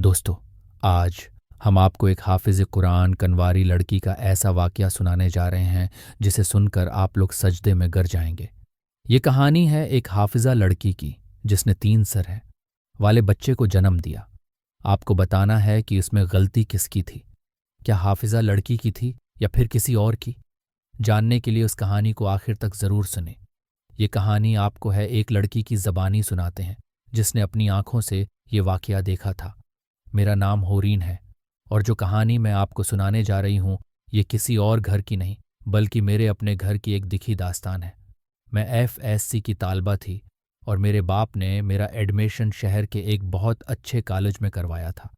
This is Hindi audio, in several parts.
दोस्तों, आज हम आपको एक हाफिज़ कुरान कनवारी लड़की का ऐसा वाक़या सुनाने जा रहे हैं जिसे सुनकर आप लोग सजदे में गिर जाएंगे। ये कहानी है एक हाफिज़ा लड़की की जिसने 3 सर है वाले बच्चे को जन्म दिया। आपको बताना है कि इसमें गलती किसकी थी। क्या हाफिज़ा लड़की की थी या फिर किसी और की? जानने के लिए उस कहानी को आखिर तक ज़रूर सुनें। ये कहानी आपको है एक लड़की की ज़बानी सुनाते हैं जिसने अपनी आंखों से ये वाक़या देखा था। मेरा नाम होरीन है और जो कहानी मैं आपको सुनाने जा रही हूँ ये किसी और घर की नहीं बल्कि मेरे अपने घर की एक दिखी दास्तान है। मैं FSC की तालबा थी और मेरे बाप ने मेरा एडमिशन शहर के एक बहुत अच्छे कॉलेज में करवाया था।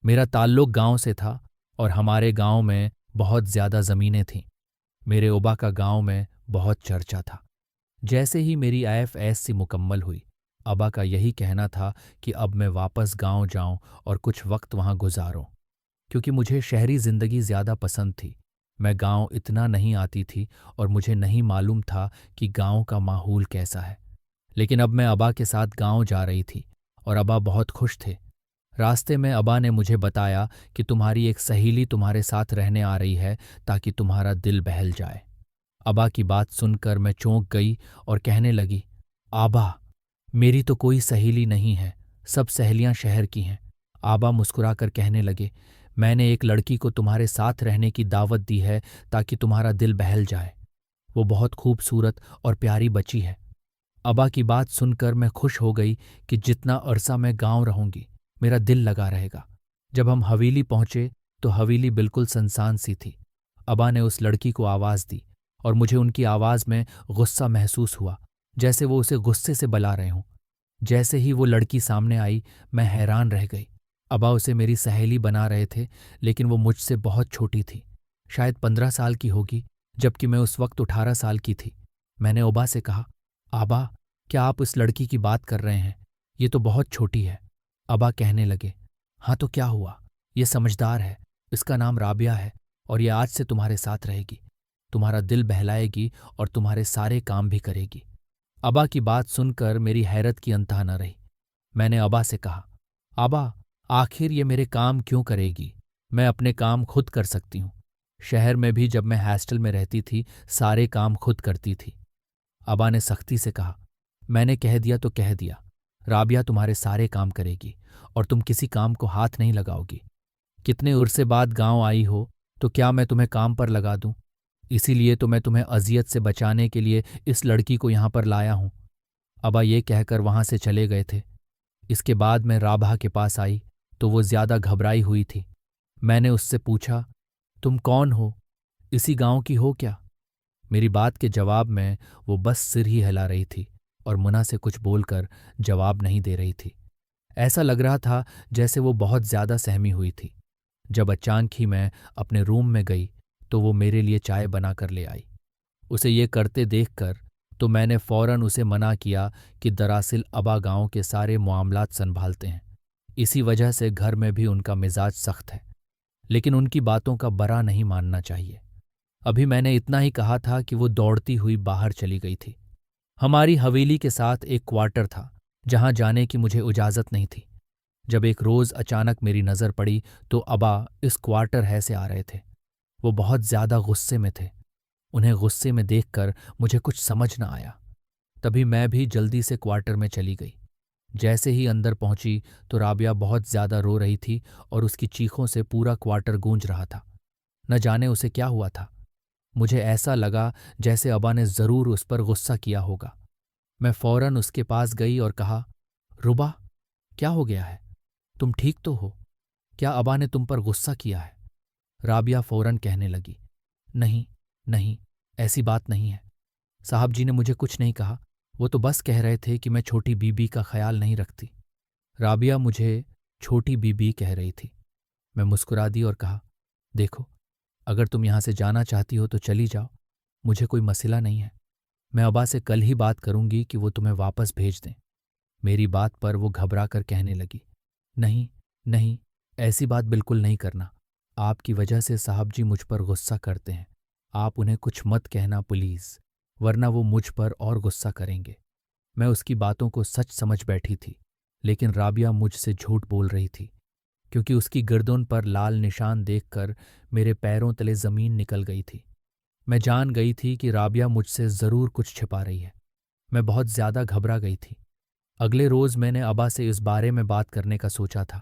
मेरा ताल्लुक गांव से था और हमारे गांव में बहुत ज़्यादा ज़मीनें थीं। मेरे ओबा का गांव में बहुत चर्चा था। जैसे ही मेरी IFSC मुकम्मल हुई, अबा का यही कहना था कि अब मैं वापस गांव जाऊं और कुछ वक्त वहां गुजारूं, क्योंकि मुझे शहरी ज़िंदगी ज़्यादा पसंद थी। मैं गांव इतना नहीं आती थी और मुझे नहीं मालूम था कि गांव का माहौल कैसा है। लेकिन अब मैं अबा के साथ गांव जा रही थी और अबा बहुत खुश थे। रास्ते में अबा ने मुझे बताया कि तुम्हारी एक सहेली तुम्हारे साथ रहने आ रही है ताकि तुम्हारा दिल बहल जाए। अबा की बात सुनकर मैं चौंक गई और कहने लगी, आबा, मेरी तो कोई सहेली नहीं है, सब सहेलियां शहर की हैं। आबा मुस्कुराकर कहने लगे, मैंने एक लड़की को तुम्हारे साथ रहने की दावत दी है ताकि तुम्हारा दिल बहल जाए। वो बहुत खूबसूरत और प्यारी बच्ची है। अबा की बात सुनकर मैं खुश हो गई कि जितना अरसा मैं गांव रहूंगी मेरा दिल लगा रहेगा। जब हम हवेली पहुंचे तो हवेली बिल्कुल सुनसान सी थी। अबा ने उस लड़की को आवाज़ दी और मुझे उनकी आवाज़ में गुस्सा महसूस हुआ, जैसे वो उसे गुस्से से बुला रहे हों। जैसे ही वो लड़की सामने आई मैं हैरान रह गई। अबा उसे मेरी सहेली बना रहे थे, लेकिन वो मुझसे बहुत छोटी थी, शायद 15 साल की होगी, जबकि मैं उस वक्त 18 साल की थी। मैंने अबा से कहा, आबा, क्या आप उस लड़की की बात कर रहे हैं? ये तो बहुत छोटी है। अबा कहने लगे, हाँ तो क्या हुआ, ये समझदार है, इसका नाम राबिया है और ये आज से तुम्हारे साथ रहेगी, तुम्हारा दिल बहलाएगी और तुम्हारे सारे काम भी करेगी। अबा की बात सुनकर मेरी हैरत की अंतः न रही। मैंने अबा से कहा, आबा, आखिर ये मेरे काम क्यों करेगी? मैं अपने काम खुद कर सकती हूँ। शहर में भी जब मैं हॉस्टल में रहती थी सारे काम खुद करती थी। अबा ने सख्ती से कहा, मैंने कह दिया तो कह दिया, राबिया तुम्हारे सारे काम करेगी और तुम किसी काम को हाथ नहीं लगाओगी। कितने उर्से बाद गांव आई हो तो क्या मैं तुम्हें काम पर लगा दूं? इसीलिए तो मैं तुम्हें अजियत से बचाने के लिए इस लड़की को यहां पर लाया हूं। अबा ये कहकर वहां से चले गए थे। इसके बाद मैं राभा के पास आई तो वो ज्यादा घबराई हुई थी। मैंने उससे पूछा, तुम कौन हो? इसी गांव की हो क्या? मेरी बात के जवाब में वो बस सिर ही हिला रही थी और मुना से कुछ बोलकर जवाब नहीं दे रही थी। ऐसा लग रहा था जैसे वो बहुत ज्यादा सहमी हुई थी। जब अचानक ही मैं अपने रूम में गई तो वो मेरे लिए चाय बनाकर ले आई। उसे ये करते देखकर तो मैंने फौरन उसे मना किया कि दरअसल अबा गांव के सारे मामलात संभालते हैं, इसी वजह से घर में भी उनका मिजाज सख्त है। लेकिन उनकी बातों का बरा नहीं मानना चाहिए। अभी मैंने इतना ही कहा था कि वो दौड़ती हुई बाहर चली गई थी। हमारी हवेली के साथ एक क्वार्टर था जहां जाने की मुझे इजाजत नहीं थी। जब एक रोज अचानक मेरी नजर पड़ी तो अबा इस क्वार्टर है से आ रहे थे। वो बहुत ज्यादा गुस्से में थे। उन्हें गुस्से में देखकर मुझे कुछ समझ न आया। तभी मैं भी जल्दी से क्वार्टर में चली गई। जैसे ही अंदर पहुंची तो राबिया बहुत ज्यादा रो रही थी और उसकी चीखों से पूरा क्वार्टर गूंज रहा था। न जाने उसे क्या हुआ था। मुझे ऐसा लगा जैसे अबा ने जरूर उस पर गुस्सा किया होगा। मैं फौरन उसके पास गई और कहा, रुबा, क्या हो गया है? तुम ठीक तो हो? क्या अबा ने तुम पर गुस्सा किया है? राबिया फौरन कहने लगी, नहीं, नहीं, ऐसी बात नहीं है। साहब जी ने मुझे कुछ नहीं कहा, वो तो बस कह रहे थे कि मैं छोटी बीबी का ख्याल नहीं रखती। राबिया मुझे छोटी बीबी कह रही थी। मैं मुस्कुरा दी और कहा, देखो, अगर तुम यहां से जाना चाहती हो तो चली जाओ, मुझे कोई मसला नहीं है। मैं अबा से कल ही बात करूंगी कि वो तुम्हें वापस भेज दें। मेरी बात पर वो घबरा कर कहने लगी, नहीं, नहीं, ऐसी बात बिल्कुल नहीं करना। आपकी वजह से साहब जी मुझ पर गुस्सा करते हैं। आप उन्हें कुछ मत कहना प्लीज, वरना वो मुझ पर और गुस्सा करेंगे। मैं उसकी बातों को सच समझ बैठी थी, लेकिन राबिया मुझसे झूठ बोल रही थी। क्योंकि उसकी गर्दन पर लाल निशान देखकर मेरे पैरों तले ज़मीन निकल गई थी। मैं जान गई थी कि राबिया मुझसे ज़रूर कुछ छिपा रही है। मैं बहुत ज़्यादा घबरा गई थी। अगले रोज़ मैंने अबा से इस बारे में बात करने का सोचा था।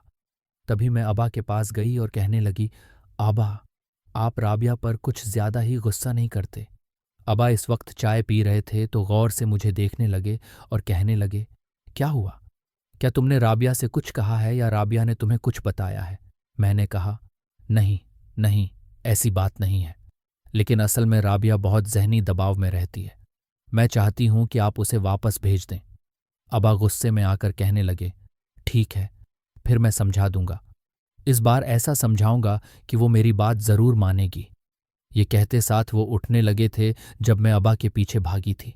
तभी मैं अबा के पास गई और कहने लगी, आबा, आप राबिया पर कुछ ज़्यादा ही गुस्सा नहीं करते? अबा इस वक्त चाय पी रहे थे तो गौर से मुझे देखने लगे और कहने लगे, क्या हुआ? क्या तुमने राबिया से कुछ कहा है या राबिया ने तुम्हें कुछ बताया है? मैंने कहा, नहीं, नहीं, ऐसी बात नहीं है। लेकिन असल में राबिया बहुत ज़हनी दबाव में रहती है। मैं चाहती हूं कि आप उसे वापस भेज दें। अबा गुस्से में आकर कहने लगे, ठीक है, फिर मैं समझा दूंगा। इस बार ऐसा समझाऊंगा कि वो मेरी बात ज़रूर मानेगी। ये कहते साथ वो उठने लगे थे जब मैं अबा के पीछे भागी थी।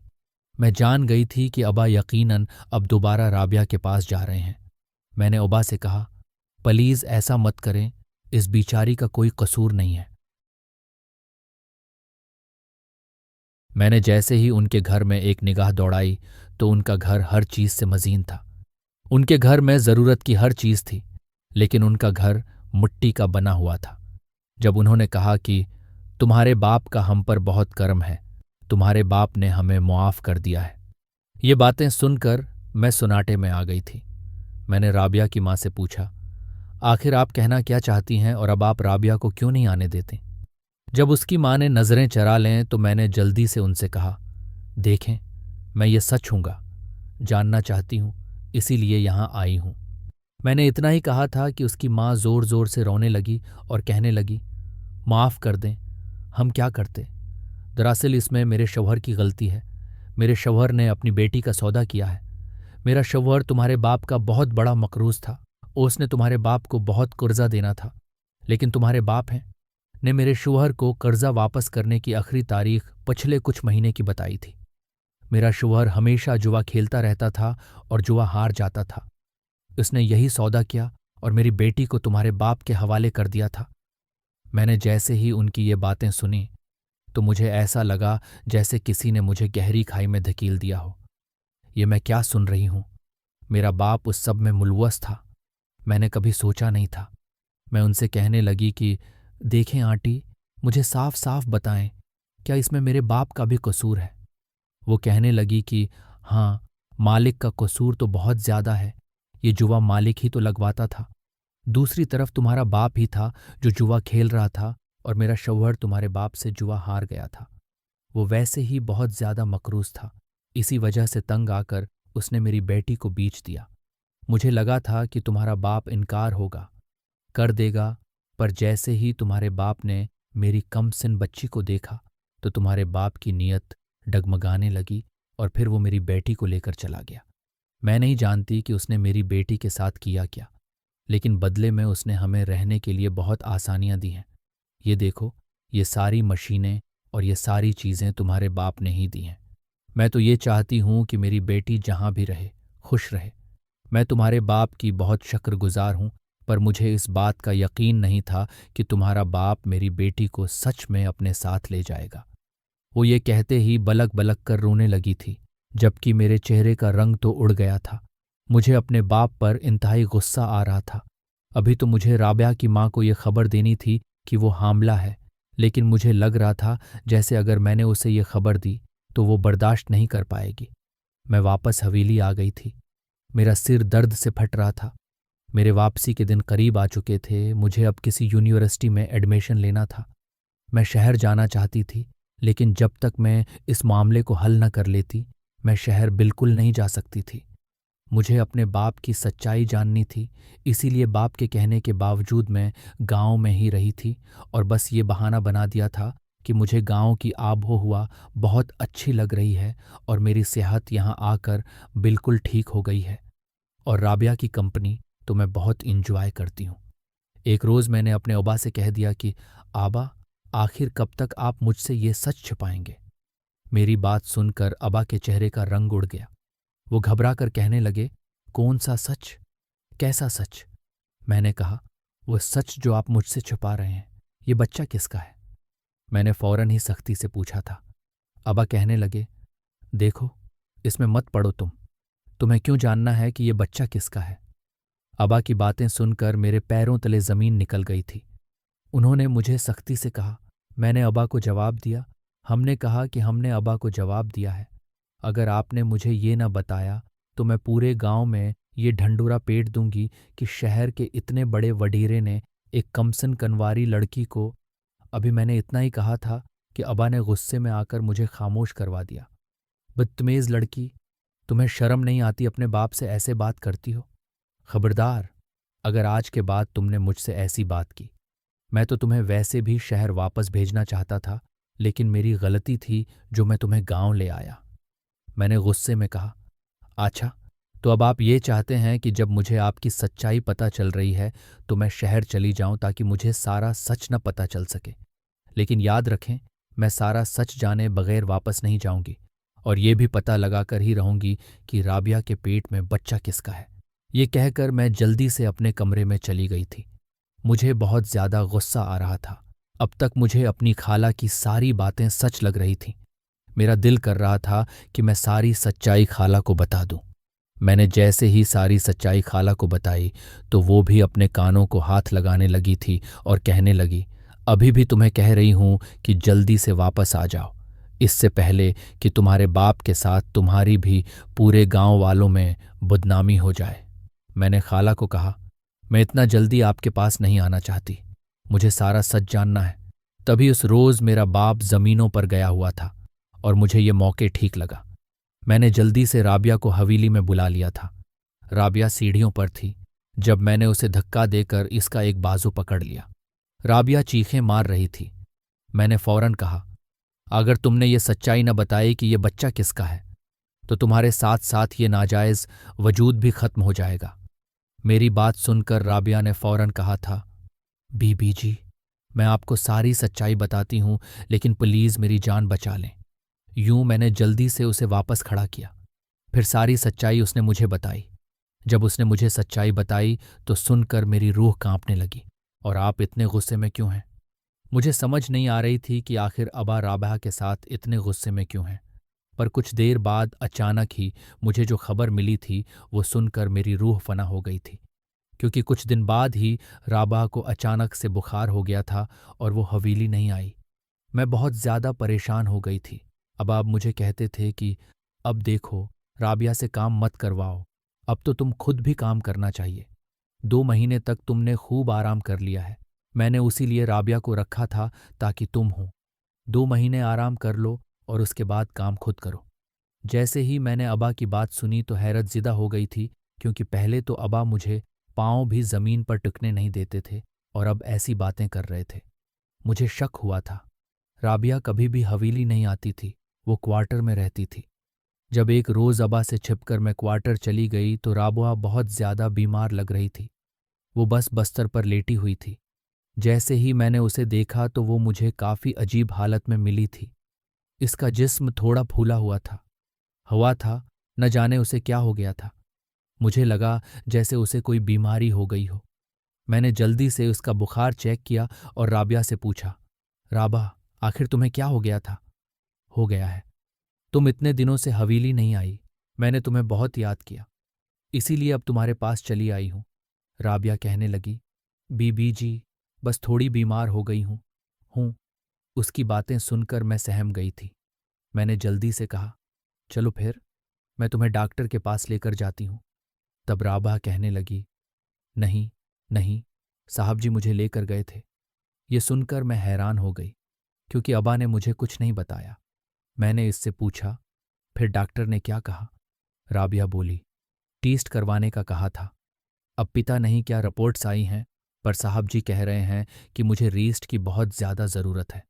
मैं जान गई थी कि अबा यकीनन अब दोबारा राबिया के पास जा रहे हैं। मैंने अबा से कहा, प्लीज़ ऐसा मत करें, इस बेचारी का कोई कसूर नहीं है। मैंने जैसे ही उनके घर में एक निगाह दौड़ाई तो उनका घर हर चीज़ से मज़ीन था। उनके घर में ज़रूरत की हर चीज़ थी, लेकिन उनका घर मिट्टी का बना हुआ था। जब उन्होंने कहा कि तुम्हारे बाप का हम पर बहुत करम है, तुम्हारे बाप ने हमें मुआफ़ कर दिया है, ये बातें सुनकर मैं सुनाटे में आ गई थी। मैंने राबिया की माँ से पूछा, आखिर आप कहना क्या चाहती हैं और अब आप राबिया को क्यों नहीं आने देती? जब उसकी माँ ने नज़रें चरा लें तो मैंने जल्दी से उनसे कहा, देखें, मैं ये सच हूँगा, जानना चाहती हूँ, इसीलिए यहाँ आई हूँ। मैंने इतना ही कहा था कि उसकी माँ ज़ोर ज़ोर से रोने लगी और कहने लगी, माफ़ कर दें, हम क्या करते? दरअसल इसमें मेरे शौहर की गलती है। मेरे शौहर ने अपनी बेटी का सौदा किया है। मेरा शौहर तुम्हारे बाप का बहुत बड़ा मकरूज़ था। उसने तुम्हारे बाप को बहुत कर्जा देना था, लेकिन तुम्हारे बाप हैं ने मेरे शौहर को कर्जा वापस करने की आखिरी तारीख पिछले कुछ महीने की बताई थी। मेरा शौहर हमेशा जुआ खेलता रहता था और जुआ हार जाता था। उसने यही सौदा किया और मेरी बेटी को तुम्हारे बाप के हवाले कर दिया था। मैंने जैसे ही उनकी ये बातें सुनी तो मुझे ऐसा लगा जैसे किसी ने मुझे गहरी खाई में धकेल दिया हो। ये मैं क्या सुन रही हूँ? मेरा बाप उस सब में मुलव्वस था। मैंने कभी सोचा नहीं था। मैं उनसे कहने लगी कि देखें आंटी, मुझे साफ साफ बताएं, क्या इसमें मेरे बाप का भी कसूर है? वो कहने लगी कि हाँ, मालिक का कसूर तो बहुत ज़्यादा है। ये जुआ मालिक ही तो लगवाता था। दूसरी तरफ तुम्हारा बाप ही था जो जुआ खेल रहा था और मेरा शौहर तुम्हारे बाप से जुआ हार गया था। वो वैसे ही बहुत ज़्यादा मकरूज़ था। इसी वजह से तंग आकर उसने मेरी बेटी को बेच दिया। मुझे लगा था कि तुम्हारा बाप इनकार होगा, कर देगा, पर जैसे ही तुम्हारे बाप ने मेरी कम सिन बच्ची को देखा तो तुम्हारे बाप की नीयत डगमगाने लगी और फिर वो मेरी बेटी को लेकर चला गया। मैं नहीं जानती कि उसने मेरी बेटी के साथ किया क्या, लेकिन बदले में उसने हमें रहने के लिए बहुत आसानियां दी हैं। ये देखो, ये सारी मशीनें और ये सारी चीज़ें तुम्हारे बाप ने ही दी हैं। मैं तो ये चाहती हूँ कि मेरी बेटी जहाँ भी रहे, खुश रहे। मैं तुम्हारे बाप की बहुत शुक्रगुजार हूँ, पर मुझे इस बात का यकीन नहीं था कि तुम्हारा बाप मेरी बेटी को सच में अपने साथ ले जाएगा। वो ये कहते ही बलक बलक कर रोने लगी थी, जबकि मेरे चेहरे का रंग तो उड़ गया था। मुझे अपने बाप पर इंतहाई गुस्सा आ रहा था। अभी तो मुझे राबिया की माँ को ये खबर देनी थी कि वो हामला है, लेकिन मुझे लग रहा था जैसे अगर मैंने उसे ये खबर दी तो वो बर्दाश्त नहीं कर पाएगी। मैं वापस हवेली आ गई थी। मेरा सिर दर्द से फट रहा था। मेरे वापसी के दिन करीब आ चुके थे। मुझे अब किसी यूनिवर्सिटी में एडमिशन लेना था। मैं शहर जाना चाहती थी, लेकिन जब तक मैं इस मामले को हल न कर लेती, मैं शहर बिल्कुल नहीं जा सकती थी। मुझे अपने बाप की सच्चाई जाननी थी, इसीलिए बाप के कहने के बावजूद मैं गांव में ही रही थी और बस ये बहाना बना दिया था कि मुझे गांव की आबो हवा बहुत अच्छी लग रही है और मेरी सेहत यहाँ आकर बिल्कुल ठीक हो गई है और राबिया की कंपनी तो मैं बहुत इंजॉय करती हूँ। एक रोज़ मैंने अपने अब्बा से कह दिया कि आबा, आखिर कब तक आप मुझसे ये सच छिपाएंगे? मेरी बात सुनकर अब्बा के चेहरे का रंग उड़ गया। वो घबरा कर कहने लगे, कौन सा सच? कैसा सच? मैंने कहा, वो सच जो आप मुझसे छुपा रहे हैं। ये बच्चा किसका है? मैंने फौरन ही सख्ती से पूछा था। अब्बा कहने लगे, देखो, इसमें मत पड़ो तुम्हें क्यों जानना है कि ये बच्चा किसका है? अबा की बातें सुनकर मेरे पैरों तले ज़मीन निकल गई थी। उन्होंने मुझे सख्ती से कहा। मैंने अबा को जवाब दिया। हमने कहा कि हमने अबा को जवाब दिया है। अगर आपने मुझे ये न बताया तो मैं पूरे गांव में ये ढंढूरा पेट दूंगी कि शहर के इतने बड़े वडीरे ने एक कमसन कनवारी लड़की को। अभी मैंने इतना ही कहा था कि अबा ने गुस्से में आकर मुझे खामोश करवा दिया। बदतमीज लड़की, तुम्हें शर्म नहीं आती अपने बाप से ऐसे बात करती हो? खबरदार, अगर आज के बाद तुमने मुझसे ऐसी बात की। मैं तो तुम्हें वैसे भी शहर वापस भेजना चाहता था, लेकिन मेरी गलती थी जो मैं तुम्हें गांव ले आया। मैंने गुस्से में कहा। अच्छा, तो अब आप ये चाहते हैं कि जब मुझे आपकी सच्चाई पता चल रही है तो मैं शहर चली जाऊं ताकि मुझे सारा सच न पता चल सके। लेकिन याद रखें, मैं सारा सच जाने बगैर वापस नहीं जाऊंगी और ये भी पता लगाकर ही रहूंगी कि राबिया के पेट में बच्चा किसका है। ये कहकर मैं जल्दी से अपने कमरे में चली गई थी। मुझे बहुत ज्यादा गुस्सा आ रहा था। अब तक मुझे अपनी खाला की सारी बातें सच लग रही थीं। मेरा दिल कर रहा था कि मैं सारी सच्चाई खाला को बता दूं। मैंने जैसे ही सारी सच्चाई खाला को बताई तो वो भी अपने कानों को हाथ लगाने लगी थी और कहने लगी, अभी भी तुम्हें कह रही हूं कि जल्दी से वापस आ जाओ, इससे पहले कि तुम्हारे बाप के साथ तुम्हारी भी पूरे गांव वालों में बदनामी हो जाए। मैंने खाला को कहा, मैं इतना जल्दी आपके पास नहीं आना चाहती, मुझे सारा सच जानना है। तभी उस रोज मेरा बाप जमीनों पर गया हुआ था और मुझे ये मौके ठीक लगा। मैंने जल्दी से राबिया को हवेली में बुला लिया था। राबिया सीढ़ियों पर थी जब मैंने उसे धक्का देकर इसका एक बाजू पकड़ लिया। राबिया चीखें मार रही थी। मैंने फौरन कहा, अगर तुमने ये सच्चाई न बताई कि ये बच्चा किसका है तो तुम्हारे साथ साथ ये नाजायज वजूद भी खत्म हो जाएगा। मेरी बात सुनकर राबिया ने फौरन कहा था, बीबी जी, मैं आपको सारी सच्चाई बताती हूं, लेकिन प्लीज मेरी जान बचा लें। यूं मैंने जल्दी से उसे वापस खड़ा किया। फिर सारी सच्चाई उसने मुझे बताई। जब उसने मुझे सच्चाई बताई तो सुनकर मेरी रूह कांपने लगी। और आप इतने गुस्से में क्यों हैं? मुझे समझ नहीं आ रही थी कि आखिर अबा राबा के साथ इतने गुस्से में क्यों हैं। पर कुछ देर बाद अचानक ही मुझे जो खबर मिली थी वो सुनकर मेरी रूह फना हो गई थी, क्योंकि कुछ दिन बाद ही राबा को अचानक से बुखार हो गया था और वो हवेली नहीं आई। मैं बहुत ज्यादा परेशान हो गई थी। अब आप मुझे कहते थे कि अब देखो, राबिया से काम मत करवाओ, अब तो तुम खुद भी काम करना चाहिए। 2 महीने तक तुमने खूब आराम कर लिया है। मैंने उसी लिए राबिया को रखा था ताकि तुम हो। 2 महीने आराम कर लो और उसके बाद काम खुद करो। जैसे ही मैंने अबा की बात सुनी तो हैरत ज़िदा हो गई थी, क्योंकि पहले तो अबा मुझे पाँव भी जमीन पर टिकने नहीं देते थे और अब ऐसी बातें कर रहे थे। मुझे शक हुआ था। राबिया कभी भी हवेली नहीं आती थी, वो क्वार्टर में रहती थी। जब एक रोज अबा से छिपकर मैं क्वार्टर चली गई तो राबुआ बहुत ज्यादा बीमार लग रही थी। वो बस बस्तर पर लेटी हुई थी। जैसे ही मैंने उसे देखा तो वो मुझे काफी अजीब हालत में मिली थी। इसका जिस्म थोड़ा फूला हुआ था, न जाने उसे क्या हो गया था। मुझे लगा जैसे उसे कोई बीमारी हो गई हो। मैंने जल्दी से उसका बुखार चेक किया और राबिया से पूछा, राबा, आखिर तुम्हें क्या हो गया था? हो गया है, तुम इतने दिनों से हवेली नहीं आई। मैंने तुम्हें बहुत याद किया, इसीलिए अब तुम्हारे पास चली आई हूं। राबिया कहने लगी, बीबी जी, बस थोड़ी बीमार हो गई हूं। उसकी बातें सुनकर मैं सहम गई थी। मैंने जल्दी से कहा, चलो फिर, मैं तुम्हें डॉक्टर के पास लेकर जाती हूं। तब राबा कहने लगी, नहीं नहीं, साहब जी मुझे लेकर गए थे। ये सुनकर मैं हैरान हो गई, क्योंकि अबा ने मुझे कुछ नहीं बताया। मैंने इससे पूछा, फिर डॉक्टर ने क्या कहा? राबिया बोली, टेस्ट करवाने का कहा था। अब पिता नहीं क्या रिपोर्ट्स आई हैं, पर साहब जी कह रहे हैं कि मुझे रेस्ट की बहुत ज्यादा जरूरत है।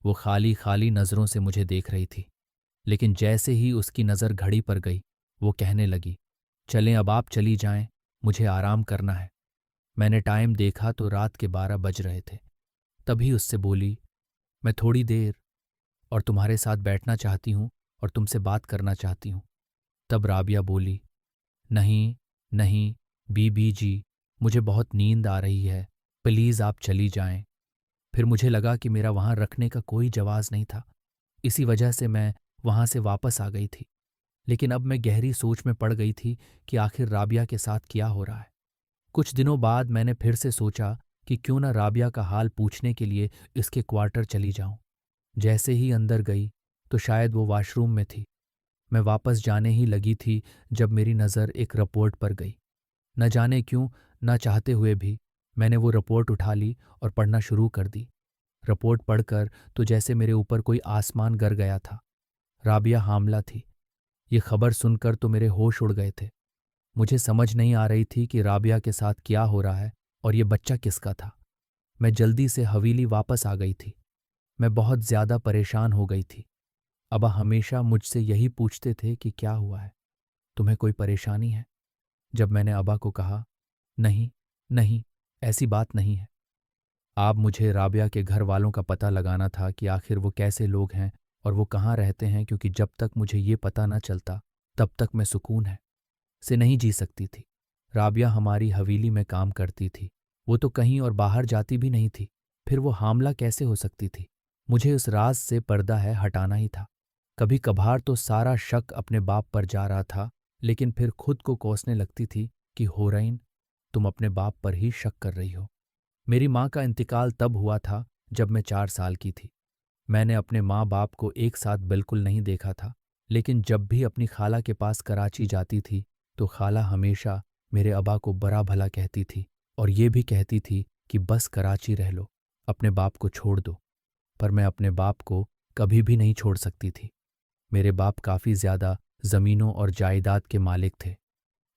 वो खाली खाली नजरों से मुझे देख रही थी, लेकिन जैसे ही उसकी नजर घड़ी पर गई, वो कहने लगी, चलें अब आप चली जाएं, मुझे आराम करना है। मैंने टाइम देखा तो रात के 12 बज रहे थे। तभी उससे बोली, मैं थोड़ी देर और तुम्हारे साथ बैठना चाहती हूँ और तुमसे बात करना चाहती हूँ। तब राबिया बोली, नहीं नहीं बीबी जी, मुझे बहुत नींद आ रही है, प्लीज आप चली जाएं। फिर मुझे लगा कि मेरा वहां रखने का कोई जवाज नहीं था, इसी वजह से मैं वहां से वापस आ गई थी। लेकिन अब मैं गहरी सोच में पड़ गई थी कि आखिर राबिया के साथ क्या हो रहा है। कुछ दिनों बाद मैंने फिर से सोचा कि क्यों न राबिया का हाल पूछने के लिए इसके क्वार्टर चली जाऊं। जैसे ही अंदर गई तो शायद वो वॉशरूम में थी। मैं वापस जाने ही लगी थी जब मेरी नज़र एक रिपोर्ट पर गई। न जाने क्यों, न चाहते हुए भी मैंने वो रिपोर्ट उठा ली और पढ़ना शुरू कर दी। रिपोर्ट पढ़कर तो जैसे मेरे ऊपर कोई आसमान गिर गया था। राबिया हामला थी। ये खबर सुनकर तो मेरे होश उड़ गए थे। मुझे समझ नहीं आ रही थी कि राबिया के साथ क्या हो रहा है और ये बच्चा किसका था। मैं जल्दी से हवेली वापस आ गई थी। मैं बहुत ज्यादा परेशान हो गई थी। अबा हमेशा मुझसे यही पूछते थे कि क्या हुआ है, तुम्हें कोई परेशानी है। जब मैंने अबा को कहा, नहीं नहीं, ऐसी बात नहीं है। आप मुझे राबिया के घर वालों का पता लगाना था कि आखिर वो कैसे लोग हैं और वो कहाँ रहते हैं, क्योंकि जब तक मुझे ये पता न चलता तब तक मैं सुकून है से नहीं जी सकती थी। राबिया हमारी हवेली में काम करती थी। वो तो कहीं और बाहर जाती भी नहीं थी। फिर वो हामला कैसे हो सकती थी। मुझे उस राज से पर्दा है हटाना ही था। कभी कभार तो सारा शक अपने बाप पर जा रहा था, लेकिन फिर खुद को कोसने लगती थी कि होरैन, तुम अपने बाप पर ही शक कर रही हो। मेरी माँ का इंतकाल तब हुआ था जब मैं 4 साल की थी। मैंने अपने माँ बाप को एक साथ बिल्कुल नहीं देखा था, लेकिन जब भी अपनी खाला के पास कराची जाती थी तो खाला हमेशा मेरे अबा को बड़ा भला कहती थी और ये भी कहती थी कि बस कराची रह लो, अपने बाप को छोड़ दो। पर मैं अपने बाप को कभी भी नहीं छोड़ सकती थी। मेरे बाप काफ़ी ज़्यादा ज़मीनों और जायदाद के मालिक थे।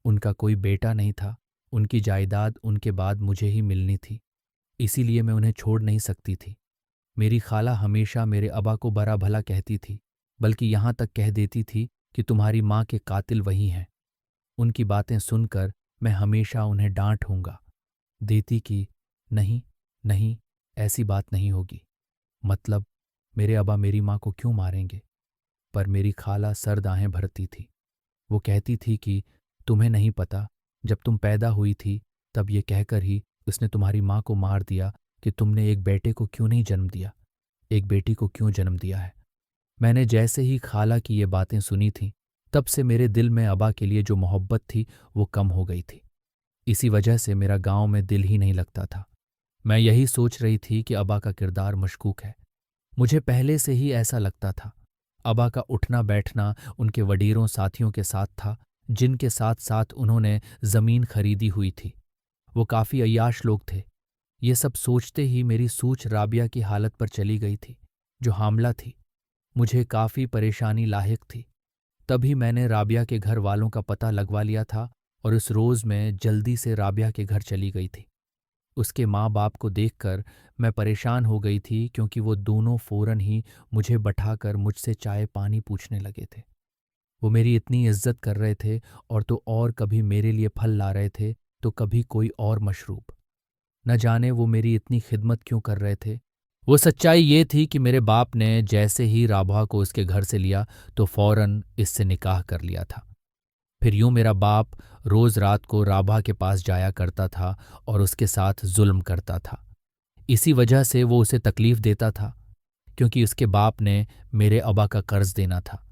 उनका कोई बेटा नहीं था। उनकी जायदाद उनके बाद मुझे ही मिलनी थी, इसीलिए मैं उन्हें छोड़ नहीं सकती थी। मेरी खाला हमेशा मेरे अबा को बड़ा भला कहती थी, बल्कि यहाँ तक कह देती थी कि तुम्हारी माँ के कातिल वही हैं। उनकी बातें सुनकर मैं हमेशा उन्हें डांटूंगा देती कि नहीं नहीं, ऐसी बात नहीं होगी। मतलब मेरे अबा मेरी माँ को क्यों मारेंगे। पर मेरी खाला सर्द आहें भरती थी। वो कहती थी कि तुम्हें नहीं पता, जब तुम पैदा हुई थी तब ये कहकर ही उसने तुम्हारी माँ को मार दिया कि तुमने एक बेटे को क्यों नहीं जन्म दिया, एक बेटी को क्यों जन्म दिया है। मैंने जैसे ही खाला की ये बातें सुनी थीं, तब से मेरे दिल में अबा के लिए जो मोहब्बत थी वो कम हो गई थी। इसी वजह से मेरा गांव में दिल ही नहीं लगता था। मैं यही सोच रही थी कि अबा का किरदार मशकूक है। मुझे पहले से ही ऐसा लगता था। अबा का उठना बैठना उनके वडीरों साथियों के साथ था, जिनके साथ साथ उन्होंने ज़मीन खरीदी हुई थी। वो काफ़ी अय्याश लोग थे। ये सब सोचते ही मेरी सूझ राबिया की हालत पर चली गई थी, जो हामला थी। मुझे काफ़ी परेशानी लाहिक थी। तभी मैंने राबिया के घर वालों का पता लगवा लिया था और उस रोज़ मैं जल्दी से राबिया के घर चली गई थी। उसके माँ बाप को देखकर मैं परेशान हो गई थी, क्योंकि वो दोनों फ़ौरन ही मुझे बैठाकर मुझसे चाय पानी पूछने लगे थे। वो मेरी इतनी इज्जत कर रहे थे, और तो और कभी मेरे लिए फल ला रहे थे तो कभी कोई और मशरूब। न जाने वो मेरी इतनी खिदमत क्यों कर रहे थे। वो सच्चाई ये थी कि मेरे बाप ने जैसे ही राबा को उसके घर से लिया तो फ़ौरन इससे निकाह कर लिया था। फिर यूं मेरा बाप रोज रात को राभा के पास जाया करता था और उसके साथ जुल्म करता था। इसी वजह से वो उसे तकलीफ देता था, क्योंकि उसके बाप ने मेरे अबा का कर्ज देना था।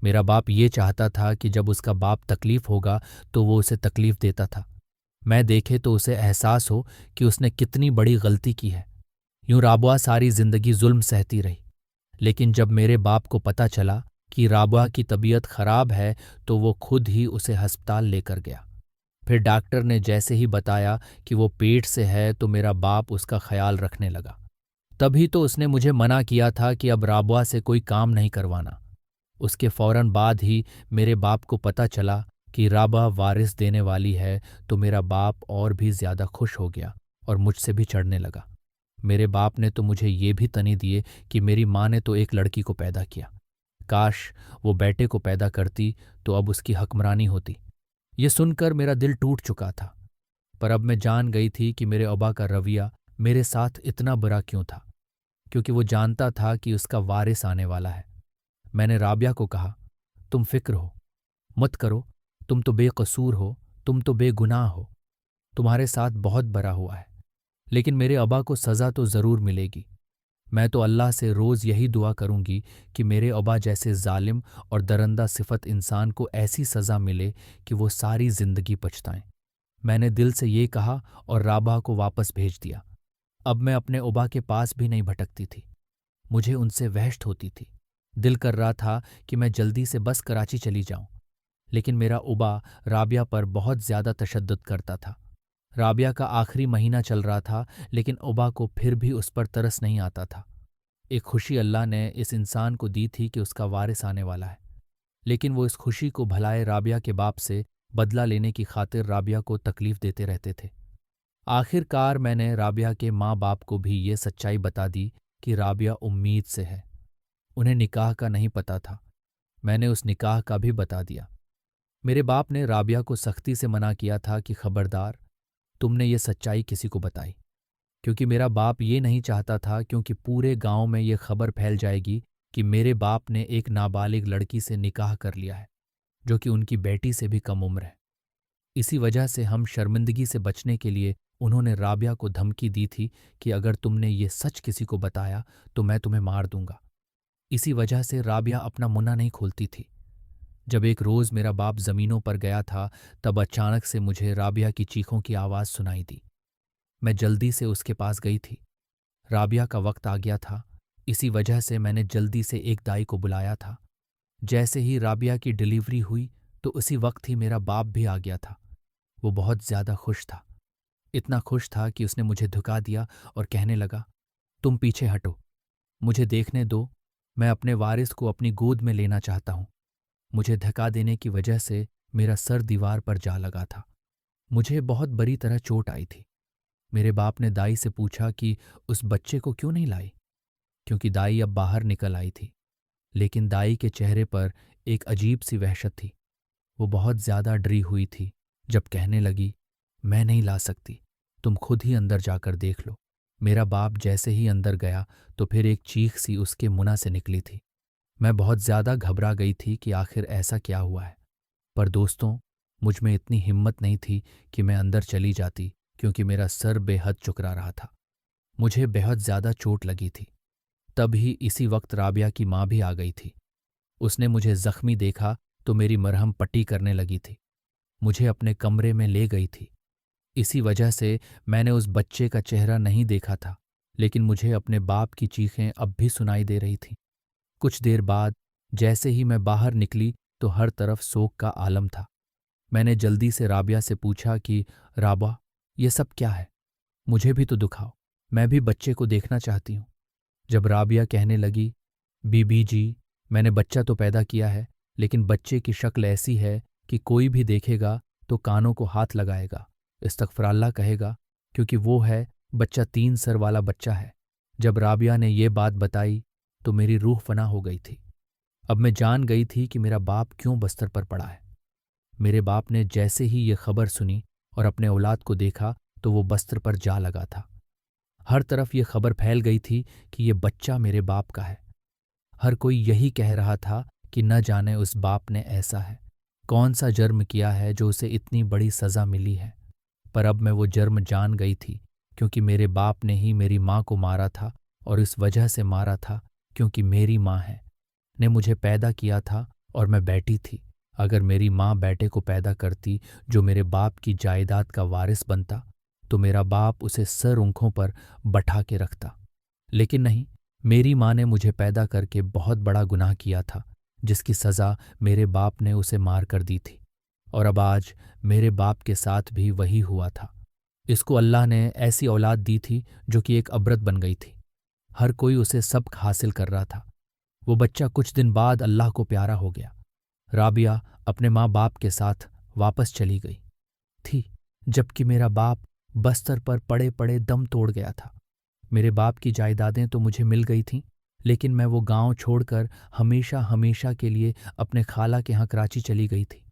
मेरा बाप ये चाहता था कि जब उसका बाप तकलीफ होगा तो वो उसे तकलीफ देता था। मैं देखे तो उसे एहसास हो कि उसने कितनी बड़ी गलती की है। यूं राबा सारी जिंदगी जुल्म सहती रही, लेकिन जब मेरे बाप को पता चला कि राबा की तबीयत खराब है तो वो खुद ही उसे अस्पताल लेकर गया। फिर डॉक्टर ने जैसे ही बताया कि वो पेट से है तो मेरा बाप उसका ख्याल रखने लगा। तभी तो उसने मुझे मना किया था कि अब राबा से कोई काम नहीं करवाना। उसके फौरन बाद ही मेरे बाप को पता चला कि राबा वारिस देने वाली है तो मेरा बाप और भी ज्यादा खुश हो गया और मुझसे भी चढ़ने लगा। मेरे बाप ने तो मुझे ये भी तनी दिए कि मेरी माँ ने तो एक लड़की को पैदा किया, काश वो बेटे को पैदा करती तो अब उसकी हकमरानी होती। ये सुनकर मेरा दिल टूट चुका था, पर अब मैं जान गई थी कि मेरे अबा का रवैया मेरे साथ इतना बुरा क्यों था, क्योंकि वो जानता था कि उसका वारिस आने वाला है। मैंने राबिया को कहा, तुम फिक्र हो मत करो, तुम तो बेकसूर हो, तुम तो बेगुनाह हो, तुम्हारे साथ बहुत बड़ा हुआ है, लेकिन मेरे अबा को सज़ा तो ज़रूर मिलेगी। मैं तो अल्लाह से रोज़ यही दुआ करूंगी कि मेरे अबा जैसे जालिम और दरंदा सिफत इंसान को ऐसी सज़ा मिले कि वो सारी ज़िंदगी पछताएं। मैंने दिल से ये कहा और राबा को वापस भेज दिया। अब मैं अपने उबा के पास भी नहीं भटकती थी। मुझे उनसे वहशत होती थी। दिल कर रहा था कि मैं जल्दी से बस कराची चली जाऊं, लेकिन मेरा उबा राबिया पर बहुत ज्यादा तशद्दुद करता था। राबिया का आखिरी महीना चल रहा था, लेकिन उबा को फिर भी उस पर तरस नहीं आता था। एक खुशी अल्लाह ने इस इंसान को दी थी कि उसका वारिस आने वाला है, लेकिन वो इस खुशी को भलाए राबिया के बाप से बदला लेने की खातिर राबिया को तकलीफ देते रहते थे। आखिरकार मैंने राबिया के माँ बाप को भी ये सच्चाई बता दी कि राबिया उम्मीद से है। उन्हें निकाह का नहीं पता था। मैंने उस निकाह का भी बता दिया। मेरे बाप ने राबिया को सख्ती से मना किया था कि खबरदार, तुमने ये सच्चाई किसी को बताई, क्योंकि मेरा बाप ये नहीं चाहता था, क्योंकि पूरे गांव में ये खबर फैल जाएगी कि मेरे बाप ने एक नाबालिग लड़की से निकाह कर लिया है, जो कि उनकी बेटी से भी कम उम्र है। इसी वजह से हम शर्मिंदगी से बचने के लिए उन्होंने राबिया को धमकी दी थी कि अगर तुमने ये सच किसी को बताया तो मैं तुम्हें मार दूंगा। इसी वजह से राबिया अपना मुन्ना नहीं खोलती थी। जब एक रोज़ मेरा बाप ज़मीनों पर गया था, तब अचानक से मुझे राबिया की चीखों की आवाज़ सुनाई दी। मैं जल्दी से उसके पास गई थी। राबिया का वक्त आ गया था। इसी वजह से मैंने जल्दी से एक दाई को बुलाया था। जैसे ही राबिया की डिलीवरी हुई तो उसी वक्त ही मेरा बाप भी आ गया था। वो बहुत ज़्यादा खुश था। इतना खुश था कि उसने मुझे धुका दिया और कहने लगा, तुम पीछे हटो, मुझे देखने दो, मैं अपने वारिस को अपनी गोद में लेना चाहता हूँ। मुझे धक्का देने की वजह से मेरा सर दीवार पर जा लगा था। मुझे बहुत बुरी तरह चोट आई थी। मेरे बाप ने दाई से पूछा कि उस बच्चे को क्यों नहीं लाई, क्योंकि दाई अब बाहर निकल आई थी। लेकिन दाई के चेहरे पर एक अजीब सी वहशत थी। वो बहुत ज़्यादा डरी हुई थी। जब कहने लगी, मैं नहीं ला सकती, तुम खुद ही अंदर जाकर देख लो। मेरा बाप जैसे ही अंदर गया तो फिर एक चीख सी उसके मुंह से निकली थी। मैं बहुत ज़्यादा घबरा गई थी कि आखिर ऐसा क्या हुआ है। पर दोस्तों, मुझ में इतनी हिम्मत नहीं थी कि मैं अंदर चली जाती, क्योंकि मेरा सर बेहद चुकरा रहा था। मुझे बेहद ज़्यादा चोट लगी थी। तभी इसी वक्त राबिया की माँ भी आ गई थी। उसने मुझे जख्मी देखा तो मेरी मरहम पट्टी करने लगी थी। मुझे अपने कमरे में ले गई थी। इसी वजह से मैंने उस बच्चे का चेहरा नहीं देखा था, लेकिन मुझे अपने बाप की चीखें अब भी सुनाई दे रही थीं। कुछ देर बाद जैसे ही मैं बाहर निकली तो हर तरफ सोग का आलम था। मैंने जल्दी से राबिया से पूछा कि राबा, ये सब क्या है? मुझे भी तो दिखाओ, मैं भी बच्चे को देखना चाहती हूँ। जब राबिया कहने लगी, बीबी जी, मैंने बच्चा तो पैदा किया है, लेकिन बच्चे की शक्ल ऐसी है कि कोई भी देखेगा तो कानों को हाथ लगाएगा, इस्तग़फ़िरुल्लाह कहेगा, क्योंकि वो है बच्चा 3 सर वाला बच्चा है। जब राबिया ने ये बात बताई तो मेरी रूह फना हो गई थी। अब मैं जान गई थी कि मेरा बाप क्यों बस्तर पर पड़ा है। मेरे बाप ने जैसे ही ये खबर सुनी और अपने औलाद को देखा तो वो बस्तर पर जा लगा था। हर तरफ ये खबर फैल गई थी कि ये बच्चा मेरे बाप का है। हर कोई यही कह रहा था कि न जाने उस बाप ने ऐसा है, कौन सा जुर्म किया है जो उसे इतनी बड़ी सज़ा मिली है। पर अब मैं वो जुर्म जान गई थी, क्योंकि मेरे बाप ने ही मेरी माँ को मारा था, और इस वजह से मारा था क्योंकि मेरी माँ है ने मुझे पैदा किया था और मैं बेटी थी। अगर मेरी माँ बेटे को पैदा करती जो मेरे बाप की जायदाद का वारिस बनता, तो मेरा बाप उसे सर ऊँखों पर बैठा के रखता। लेकिन नहीं, मेरी माँ ने मुझे पैदा करके बहुत बड़ा गुनाह किया था, जिसकी सज़ा मेरे बाप ने उसे मार कर दी थी। और अब आज मेरे बाप के साथ भी वही हुआ था। इसको अल्लाह ने ऐसी औलाद दी थी जो कि एक अबरत बन गई थी। हर कोई उसे सबक हासिल कर रहा था। वो बच्चा कुछ दिन बाद अल्लाह को प्यारा हो गया। राबिया अपने माँ बाप के साथ वापस चली गई थी, जबकि मेरा बाप बस्तर पर पड़े पड़े दम तोड़ गया था। मेरे बाप की जायदादें तो मुझे मिल गई थीं, लेकिन मैं वो गांव छोड़कर हमेशा हमेशा के लिए अपने खाला के यहाँ कराची चली गई थी।